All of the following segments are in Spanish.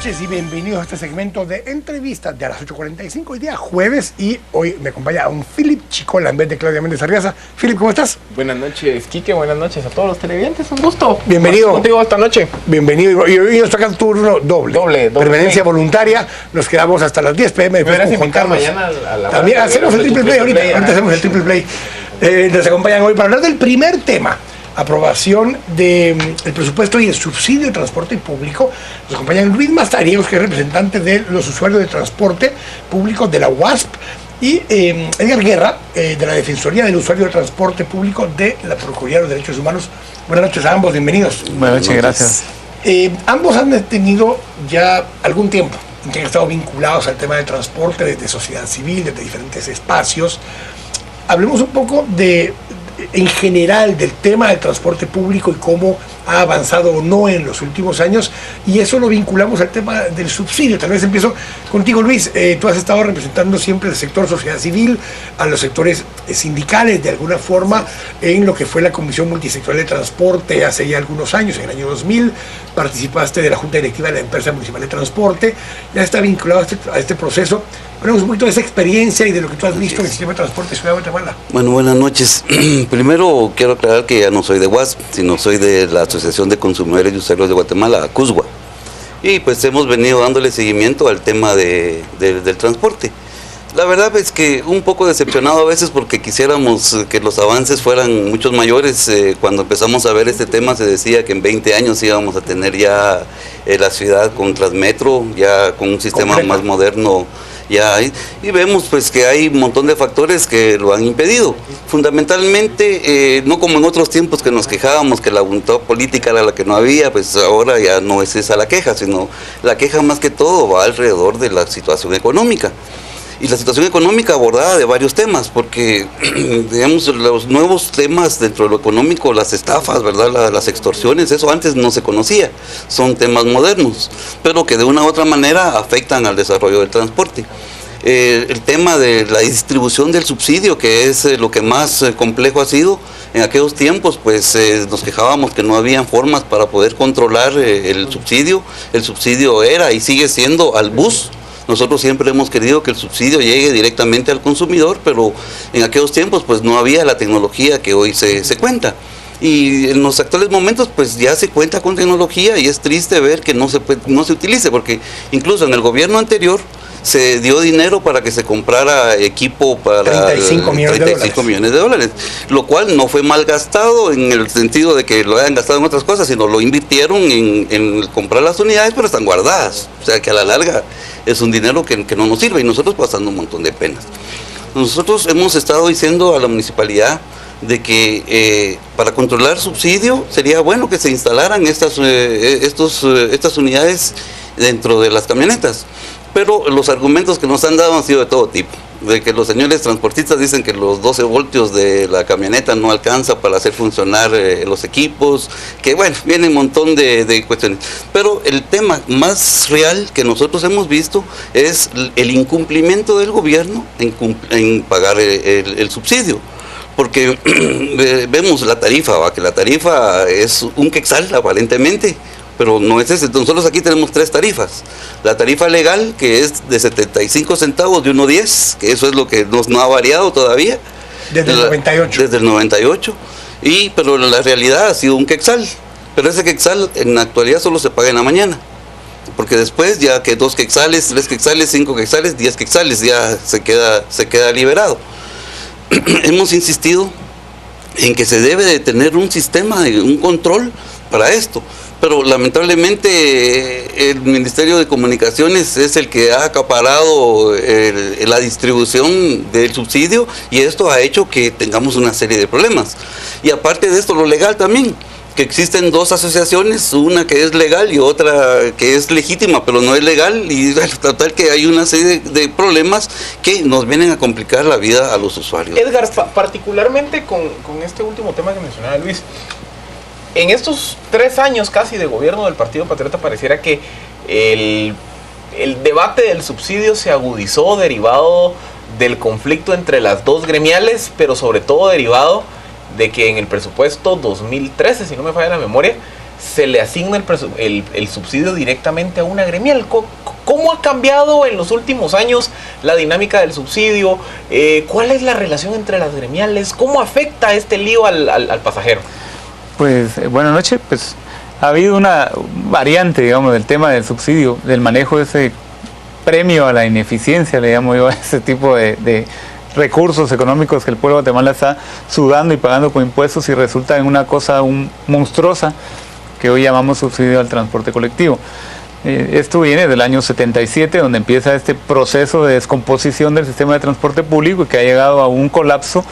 noches y bienvenidos a este segmento de entrevistas de a las 8:45, hoy día jueves, y hoy me acompaña un Philip Chicola en vez de Claudia Méndez Arriaza. Philip, ¿cómo estás? Buenas noches, Quique, buenas noches a todos los televidentes, un gusto. Bienvenido. Contigo esta noche. Bienvenido, y hoy nos toca el turno doble. Permanencia voluntaria, nos quedamos hasta las 10 p.m. Me hubieras invitado mañana a la también hacemos el triple play ahorita hacemos el triple play. Nos acompañan hoy para hablar del primer tema: aprobación del presupuesto y el subsidio de transporte público. Nos acompañan Luis Mazariegos, que es representante de los usuarios de transporte público de la UASP, y Edgar Guerra, de la Defensoría del Usuario de Transporte Público de la Procuraduría de los Derechos Humanos. Buenas noches a ambos, bienvenidos. Buenas noches, gracias. Ambos han tenido ya algún tiempo en que han estado vinculados al tema del transporte desde sociedad civil, desde diferentes espacios. Hablemos un poco en general del tema del transporte público y cómo ha avanzado o no en los últimos años, y eso lo vinculamos al tema del subsidio. Tal vez empiezo contigo, Luis. Tú has estado representando siempre el sector sociedad civil, a los sectores sindicales de alguna forma, en lo que fue la Comisión Multisectorial de Transporte hace ya algunos años, en el año 2000, participaste de la Junta Directiva de la Empresa Municipal de Transporte, ya está vinculado a este proceso. Hablamos un poquito de esa experiencia y de lo que tú has visto en el sistema de transporte de Ciudad de Guatemala. Bueno, buenas noches. Primero quiero aclarar que ya no soy de UASP, sino soy de la Asociación de Consumidores y Usuarios de Guatemala, ACUSGUA. Y pues hemos venido dándole seguimiento al tema del transporte. La verdad es que un poco decepcionado a veces, porque quisiéramos que los avances fueran muchos mayores. Cuando empezamos a ver este tema se decía que en 20 años íbamos a tener ya la ciudad con Transmetro, ya con un sistema más moderno. Ya hay, y vemos pues que hay un montón de factores que lo han impedido. Fundamentalmente, no como en otros tiempos que nos quejábamos que la voluntad política era la que no había, pues ahora ya no es esa la queja, sino la queja más que todo va alrededor de la situación económica. Y la situación económica abordada de varios temas, porque digamos los nuevos temas dentro de lo económico, las estafas, ¿verdad? Las extorsiones, eso antes no se conocía, son temas modernos, pero que de una u otra manera afectan al desarrollo del transporte. El tema de la distribución del subsidio, que es lo que más complejo ha sido. En aquellos tiempos pues nos quejábamos que no habían formas para poder controlar el subsidio. El subsidio era y sigue siendo al bus. Nosotros siempre hemos querido que el subsidio llegue directamente al consumidor, pero en aquellos tiempos pues no había la tecnología que hoy se cuenta. Y en los actuales momentos pues ya se cuenta con tecnología, y es triste ver que no se utilice, porque incluso en el gobierno anterior se dio dinero para que se comprara equipo para 35 millones de dólares, lo cual no fue mal gastado en el sentido de que lo hayan gastado en otras cosas, sino lo invirtieron en comprar las unidades, pero están guardadas, o sea que a la larga es un dinero que no nos sirve, y nosotros pasando un montón de penas. Nosotros hemos estado diciendo a la municipalidad de que para controlar subsidio sería bueno que se instalaran estas unidades dentro de las camionetas. Pero los argumentos que nos han dado han sido de todo tipo, de que los señores transportistas dicen que los 12 voltios de la camioneta no alcanza para hacer funcionar los equipos, que bueno, viene un montón de cuestiones. Pero el tema más real que nosotros hemos visto es el incumplimiento del gobierno en pagar el subsidio. Porque vemos la tarifa, que la tarifa es un quetzal aparentemente, pero no es ese. Nosotros aquí tenemos 3 tarifas. La tarifa legal, que es de 75 centavos de 1.10, que eso es lo que no ha variado todavía. Desde el 98. Desde el 98. Pero la realidad ha sido un quetzal. Pero ese quetzal en la actualidad solo se paga en la mañana. Porque después ya que 2 quetzales, 3 quetzales, 5 quetzales, 10 quetzales, ya se queda liberado. Hemos insistido en que se debe de tener un sistema, un control para esto. Pero lamentablemente el Ministerio de Comunicaciones es el que ha acaparado la distribución del subsidio, y esto ha hecho que tengamos una serie de problemas. Y aparte de esto, lo legal también, que existen 2 asociaciones, una que es legal y otra que es legítima, pero no es legal, y total que hay una serie de problemas que nos vienen a complicar la vida a los usuarios. Edgar, particularmente con este último tema que mencionaba Luis, en estos 3 años casi de gobierno del Partido Patriota pareciera que el debate del subsidio se agudizó derivado del conflicto entre las 2 gremiales, pero sobre todo derivado de que en el presupuesto 2013, si no me falla la memoria, se le asigna el subsidio directamente a una gremial. ¿Cómo ha cambiado en los últimos años la dinámica del subsidio? ¿Cuál es la relación entre las gremiales? ¿Cómo afecta este lío al pasajero? Pues buenas noches. Pues ha habido una variante, digamos, del tema del subsidio, del manejo de ese premio a la ineficiencia, le llamo yo, a ese tipo de recursos económicos que el pueblo de Guatemala está sudando y pagando con impuestos y resulta en una cosa monstruosa que hoy llamamos subsidio al transporte colectivo. Esto viene del año 77, donde empieza este proceso de descomposición del sistema de transporte público y que ha llegado a un colapso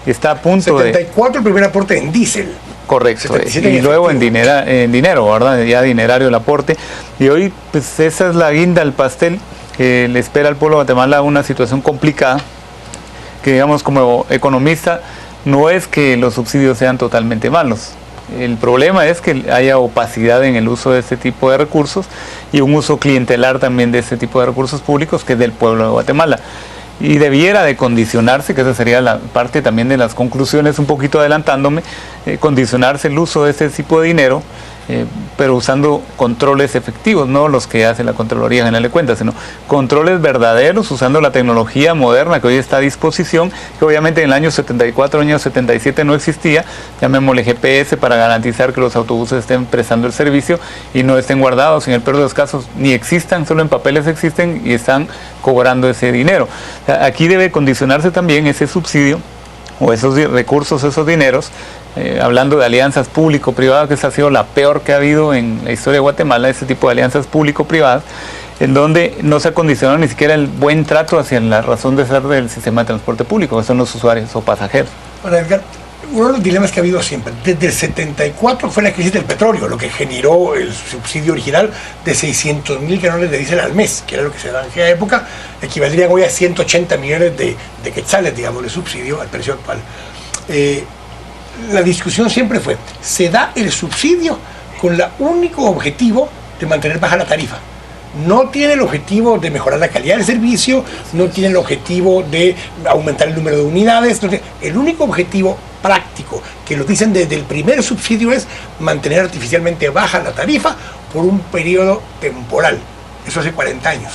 y está a punto 74 el primer aporte en diésel. Correcto, y luego en dinero, ¿verdad? Ya dinerario el aporte. Y hoy, pues esa es la guinda al pastel que le espera al pueblo de Guatemala una situación complicada, que digamos como economista, no es que los subsidios sean totalmente malos. El problema es que haya opacidad en el uso de este tipo de recursos y un uso clientelar también de este tipo de recursos públicos que es del pueblo de Guatemala. Y debiera de condicionarse, que esa sería la parte también de las conclusiones, un poquito adelantándome, condicionarse el uso de este tipo de dinero, pero usando controles efectivos, no los que hace la Contraloría General de Cuentas, sino controles verdaderos, usando la tecnología moderna que hoy está a disposición, que obviamente en el año 74, año 77 no existía, llamémosle GPS, para garantizar que los autobuses estén prestando el servicio y no estén guardados, en el peor de los casos ni existan, solo en papeles existen y están cobrando ese dinero. O sea, aquí debe condicionarse también ese subsidio o esos recursos, esos dineros, hablando de alianzas público-privadas, que esa ha sido la peor que ha habido en la historia de Guatemala, ese tipo de alianzas público-privadas, en donde no se ha condicionado ni siquiera el buen trato hacia la razón de ser del sistema de transporte público, que son los usuarios o pasajeros. Ahora, Edgar, uno de los dilemas que ha habido siempre, desde el 74 fue la crisis del petróleo, lo que generó el subsidio original de 600.000 galones de diésel al mes, que era lo que se daba en aquella época, equivaldrían hoy a 180 millones de quetzales, digamos, de subsidio al precio actual. La discusión siempre fue, se da el subsidio con el único objetivo de mantener baja la tarifa. No tiene el objetivo de mejorar la calidad del servicio, no tiene el objetivo de aumentar el número de unidades. El único objetivo práctico, que lo dicen desde el primer subsidio, es mantener artificialmente baja la tarifa por un periodo temporal. Eso hace 40 años.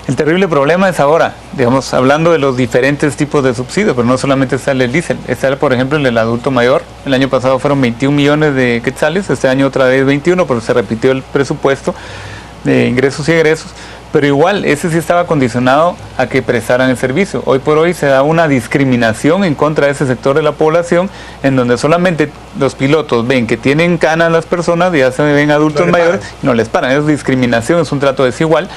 El terrible problema es ahora, digamos, hablando de los diferentes tipos de subsidios, pero no solamente está el del diésel, está, por ejemplo, el del adulto mayor. El año pasado fueron 21 millones de quetzales, este año otra vez 21, pero se repitió el presupuesto de ingresos y egresos, pero igual ese sí estaba condicionado a que prestaran el servicio. Hoy por hoy se da una discriminación en contra de ese sector de la población, en donde solamente los pilotos ven que tienen canas las personas, ya se ven adultos mayores, y no les paran. Es discriminación, es un trato desigual.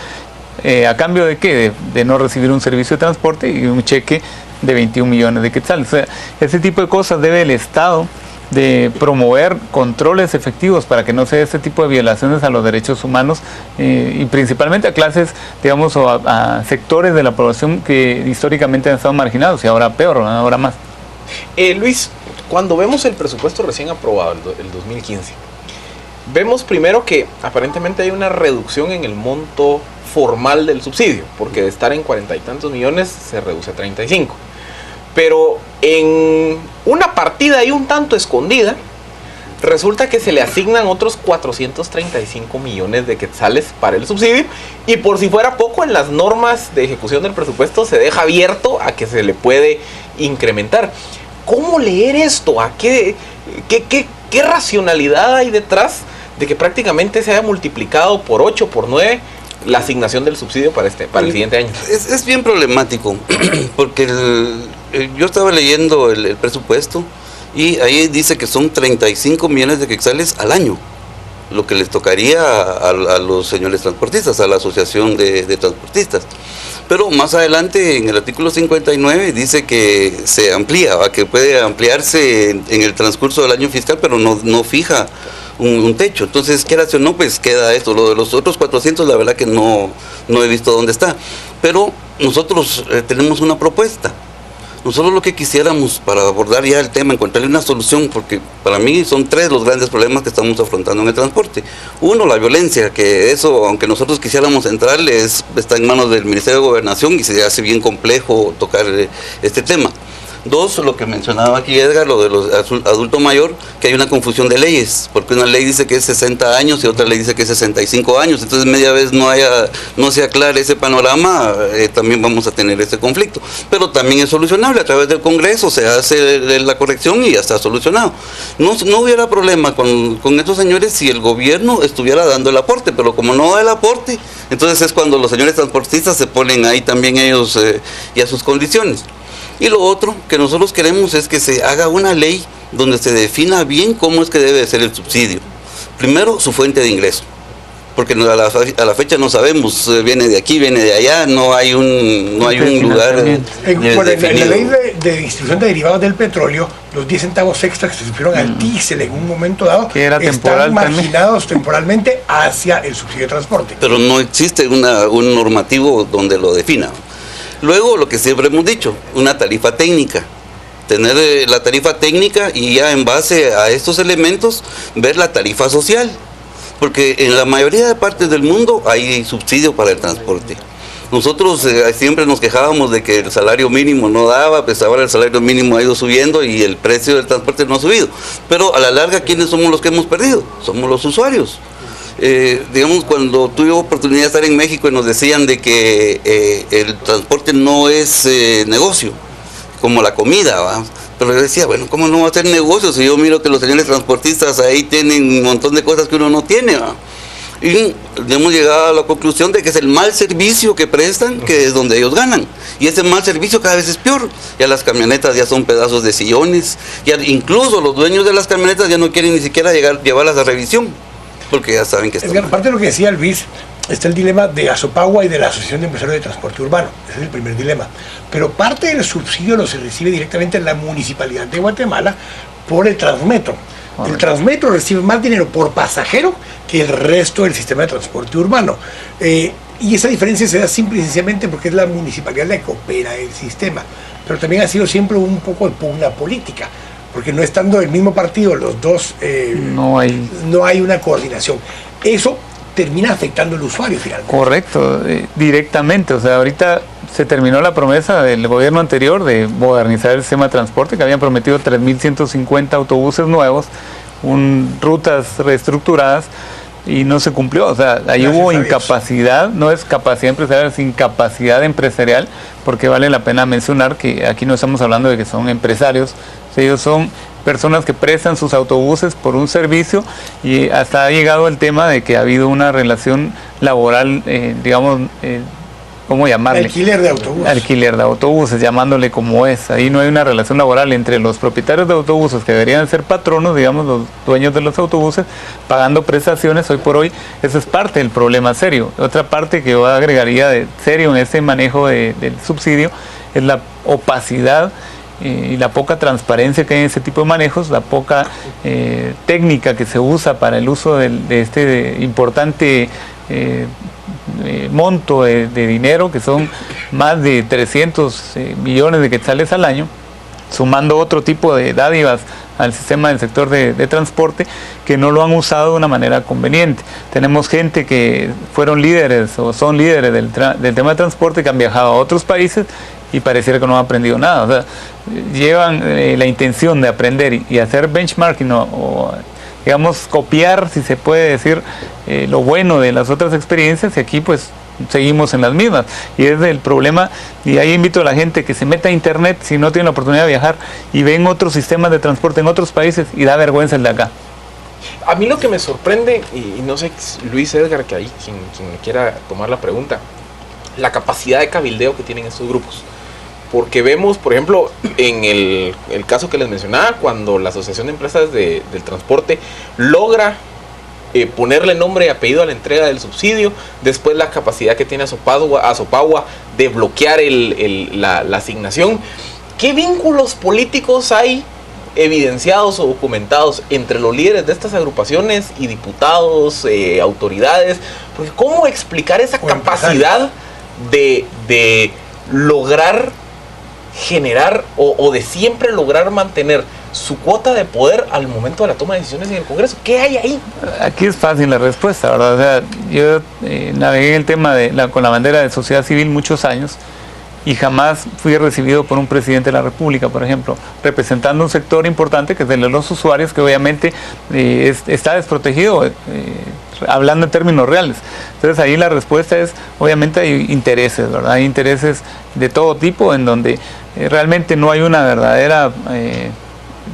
¿A cambio de qué? De no recibir un servicio de transporte y un cheque de 21 millones de quetzales. O sea, ese tipo de cosas debe el Estado de promover controles efectivos para que no se dé este tipo de violaciones a los derechos humanos y principalmente a clases, digamos, o a sectores de la población que históricamente han estado marginados y ahora peor, ahora más. Luis, cuando vemos el presupuesto recién aprobado, el 2015, vemos primero que aparentemente hay una reducción en el monto formal del subsidio, porque de estar en 40 y tantos millones se reduce a 35. Pero en una partida ahí un tanto escondida, resulta que se le asignan otros 435 millones de quetzales para el subsidio, y por si fuera poco, en las normas de ejecución del presupuesto se deja abierto a que se le puede incrementar. ¿Cómo leer esto? ¿A qué racionalidad hay detrás de que prácticamente se haya multiplicado por 8, por 9 la asignación del subsidio para el siguiente año? Es bien problemático, porque yo estaba leyendo el presupuesto y ahí dice que son 35 millones de quetzales al año, lo que les tocaría a los señores transportistas, a la asociación de transportistas. Pero más adelante en el artículo 59 dice que se amplía, que puede ampliarse en el transcurso del año fiscal, pero no fija un techo. Entonces, quieras o no, pues queda esto. Lo de los otros 400, la verdad que no he visto dónde está. Pero nosotros tenemos una propuesta. Nosotros lo que quisiéramos para abordar ya el tema, encontrarle una solución, porque para mí son 3 los grandes problemas que estamos afrontando en el transporte. Uno, la violencia, que eso, aunque nosotros quisiéramos entrarle, está en manos del Ministerio de Gobernación y se hace bien complejo tocar este tema. Dos, lo que mencionaba aquí Edgar, lo de los adulto mayor, que hay una confusión de leyes, porque una ley dice que es 60 años y otra ley dice que es 65 años, entonces media vez no se aclare ese panorama, también vamos a tener ese conflicto. Pero también es solucionable, a través del Congreso se hace la corrección y ya está solucionado. No hubiera problema con estos señores si el gobierno estuviera dando el aporte, pero como no da el aporte, entonces es cuando los señores transportistas se ponen ahí también ellos y a sus condiciones. Y lo otro que nosotros queremos es que se haga una ley donde se defina bien cómo es que debe ser el subsidio. Primero, su fuente de ingreso, porque a la fecha no sabemos, viene de aquí, viene de allá, no hay un lugar en la ley de distribución de derivados del petróleo, los 10 centavos extras que se supieron al diésel en un momento dado están marginados temporalmente hacia el subsidio de transporte. Pero no existe un normativo donde lo defina. Luego, lo que siempre hemos dicho, una tarifa técnica. Tener la tarifa técnica y ya en base a estos elementos ver la tarifa social. Porque en la mayoría de partes del mundo hay subsidio para el transporte. Nosotros siempre nos quejábamos de que el salario mínimo no daba, pues ahora el salario mínimo ha ido subiendo y el precio del transporte no ha subido. Pero a la larga, ¿quiénes somos los que hemos perdido? Somos los usuarios. Digamos, cuando tuve oportunidad de estar en México y nos decían de que el transporte no es negocio, como la comida, ¿va? Pero yo decía, bueno, ¿cómo no va a ser negocio si yo miro que los señores transportistas ahí tienen un montón de cosas que uno no tiene, ¿va? Y hemos llegado a la conclusión de que es el mal servicio que prestan, que es donde ellos ganan. Y ese mal servicio cada vez es peor. Ya las camionetas ya son pedazos de sillones, ya incluso los dueños de las camionetas ya no quieren ni siquiera llevarlas a revisión, porque ya saben que están. Aparte de lo que decía Luis, está el dilema de Azopagua y de la Asociación de Empresarios de Transporte Urbano. Ese es el primer dilema. Pero parte del subsidio lo se recibe directamente en la Municipalidad de Guatemala por el Transmetro. El Transmetro recibe más dinero por pasajero que el resto del sistema de transporte urbano. Y esa diferencia se da simple y sencillamente porque es la municipalidad la que opera el sistema. Pero también ha sido siempre un poco de pugna política, porque no estando del mismo partido los dos, no hay una coordinación. Eso termina afectando al usuario finalmente. Correcto, directamente. O sea, ahorita se terminó la promesa del gobierno anterior de modernizar el sistema de transporte, que habían prometido 3.150 autobuses nuevos, rutas reestructuradas, y no se cumplió. O sea, ahí hubo incapacidad, no es capacidad empresarial, es incapacidad empresarial, porque vale la pena mencionar que aquí no estamos hablando de que son empresarios, ellos son personas que prestan sus autobuses por un servicio, y hasta ha llegado el tema de que ha habido una relación laboral, ¿cómo llamarle? Alquiler de autobuses. Alquiler de autobuses, llamándole como es. Ahí no hay una relación laboral entre los propietarios de autobuses, que deberían ser patronos, digamos, los dueños de los autobuses, pagando prestaciones. Hoy por hoy, eso es parte del problema serio. Otra parte que yo agregaría de serio en este manejo del subsidio es la opacidad y la poca transparencia que hay en ese tipo de manejos, la poca técnica que se usa para el uso de este importante monto de dinero, que son más de 300 millones de quetzales al año, sumando otro tipo de dádivas al sistema del sector de transporte, que no lo han usado de una manera conveniente. Tenemos gente que fueron líderes o son líderes del tema de transporte, que han viajado a otros países y pareciera que no han aprendido nada. O sea, llevan la intención de aprender y hacer benchmarking o digamos, copiar, si se puede decir, lo bueno de las otras experiencias, y aquí pues seguimos en las mismas. Y es el problema, y ahí invito a la gente que se meta a internet si no tiene la oportunidad de viajar y ven otros sistemas de transporte en otros países, y da vergüenza el de acá. A mí lo que me sorprende, y no sé, Luis, Edgar, que ahí quien quiera tomar la pregunta, la capacidad de cabildeo que tienen estos grupos. Porque vemos, por ejemplo, en el caso que les mencionaba, cuando la Asociación de Empresas del Transporte logra ponerle nombre y apellido a la entrega del subsidio, después la capacidad que tiene Azopagua de bloquear la asignación. ¿Qué vínculos políticos hay evidenciados o documentados entre los líderes de estas agrupaciones y diputados, autoridades? Porque ¿cómo explicar esa capacidad de lograr generar o de siempre lograr mantener su cuota de poder al momento de la toma de decisiones en el Congreso? ¿Qué hay ahí? Aquí es fácil la respuesta, ¿verdad? O sea, yo navegué el tema con la bandera de sociedad civil muchos años, y jamás fui recibido por un presidente de la República, por ejemplo, representando un sector importante que es el de los usuarios, que obviamente está desprotegido, hablando en términos reales. Entonces ahí la respuesta es, obviamente hay intereses, ¿verdad? Hay intereses de todo tipo en donde realmente no hay una verdadera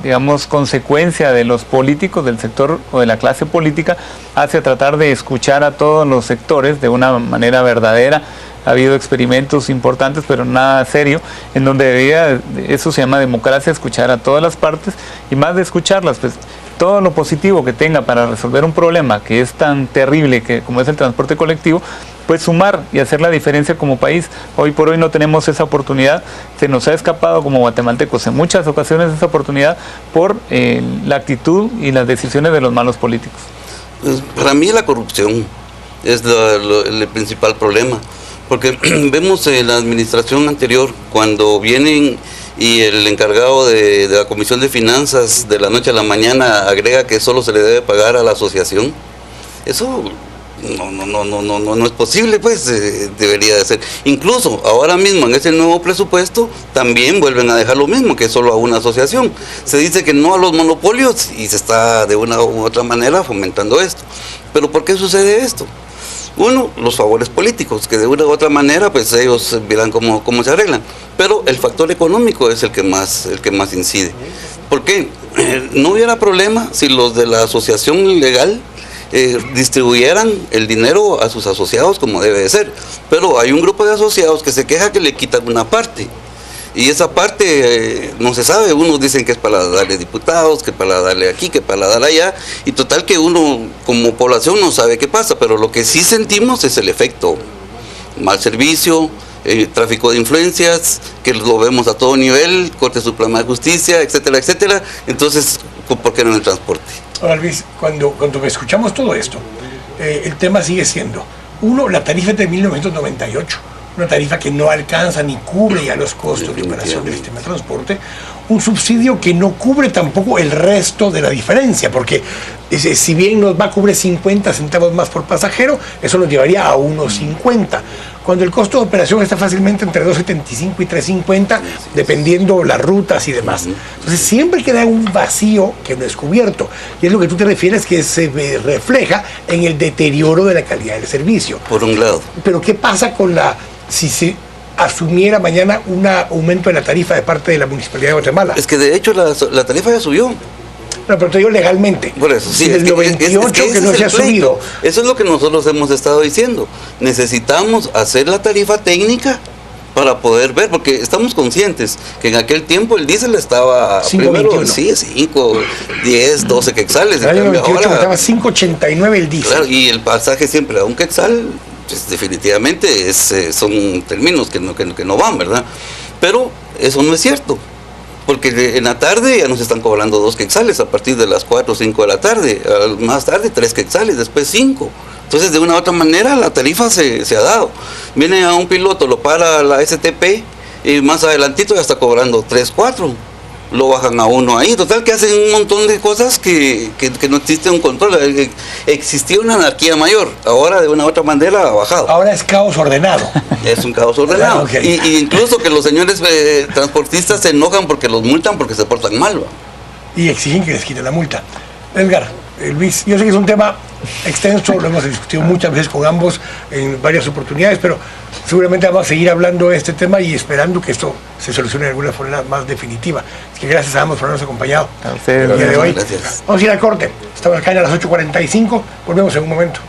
digamos, consecuencia de los políticos, del sector o de la clase política, hacia tratar de escuchar a todos los sectores de una manera verdadera. Ha habido experimentos importantes, pero nada serio, en donde debería, eso se llama democracia, escuchar a todas las partes, y más de escucharlas, pues todo lo positivo que tenga para resolver un problema que es tan terrible como es el transporte colectivo, pues sumar y hacer la diferencia como país. Hoy por hoy no tenemos esa oportunidad, se nos ha escapado como guatemaltecos en muchas ocasiones esa oportunidad por la actitud y las decisiones de los malos políticos. Pues para mí la corrupción es el principal problema, porque vemos en la administración anterior, cuando vienen y el encargado de la Comisión de Finanzas de la noche a la mañana agrega que solo se le debe pagar a la asociación. Eso no es posible, pues debería de ser. Incluso ahora mismo en ese nuevo presupuesto también vuelven a dejar lo mismo, que solo a una asociación. Se dice que no a los monopolios y se está de una u otra manera fomentando esto. Pero ¿por qué sucede esto? Uno, los favores políticos, que de una u otra manera pues ellos verán cómo se arreglan. Pero el factor económico es el que más incide. ¿Por qué? No hubiera problema si los de la asociación legal distribuyeran el dinero a sus asociados como debe de ser. Pero hay un grupo de asociados que se queja que le quitan una parte. Y esa parte no se sabe, unos dicen que es para darle diputados, que para darle aquí, que para darle allá, y total que uno como población no sabe qué pasa, pero lo que sí sentimos es el efecto: mal servicio, tráfico de influencias, que lo vemos a todo nivel, Corte Suprema de Justicia, etcétera, etcétera. Entonces, ¿por qué no en el transporte? Ahora, Luis, cuando escuchamos todo esto, el tema sigue siendo, uno, la tarifa de 1998, una tarifa que no alcanza ni cubre ya los costos de operación del sistema de transporte, un subsidio que no cubre tampoco el resto de la diferencia, porque si bien nos va a cubrir 50 centavos más por pasajero, eso nos llevaría a unos 50, cuando el costo de operación está fácilmente entre 2.75 y 3.50, dependiendo las rutas y demás. Entonces siempre queda un vacío que no es cubierto, y es lo que tú te refieres, que se refleja en el deterioro de la calidad del servicio. Por un lado. Pero ¿qué pasa con si se asumiera mañana un aumento de la tarifa de parte de la Municipalidad de Guatemala? Es que de hecho la tarifa ya subió. No, pero te digo legalmente. Por eso, sí. Desde el 98 que no se ha subido. Eso es lo que nosotros hemos estado diciendo. Necesitamos hacer la tarifa técnica para poder ver, porque estamos conscientes que en aquel tiempo el diésel estaba 5.21. Sí, 5, 10, 12 quetzales. En el año 98 costaba 5.89 el diésel. Claro, y el pasaje siempre a un quetzal, pues, definitivamente son términos que no van, ¿verdad? Pero eso no es cierto, porque en la tarde ya nos están cobrando 2 quetzales a partir de las 4 o 5 de la tarde, más tarde 3 quetzales, después 5. Entonces, de una u otra manera, la tarifa se ha dado. Viene a un piloto, lo para la STP, y más adelantito ya está cobrando 3, 4. Lo bajan a uno ahí. Total que hacen un montón de cosas que no existe un control. Existía una anarquía mayor. Ahora, de una u otra manera, ha bajado. Ahora es caos ordenado. Es un caos ordenado. Okay. Y incluso que los señores transportistas se enojan porque los multan porque se portan mal, ¿va? Y exigen que les quiten la multa. Edgar, Luis, yo sé que es un tema extenso, lo hemos discutido muchas veces con ambos en varias oportunidades, pero seguramente vamos a seguir hablando de este tema y esperando que esto se solucione de alguna forma más definitiva. Así que gracias a ambos por habernos acompañado A ustedes, el día de hoy. Gracias. Vamos a ir al corte. Estamos acá a las 8:45, volvemos en un momento.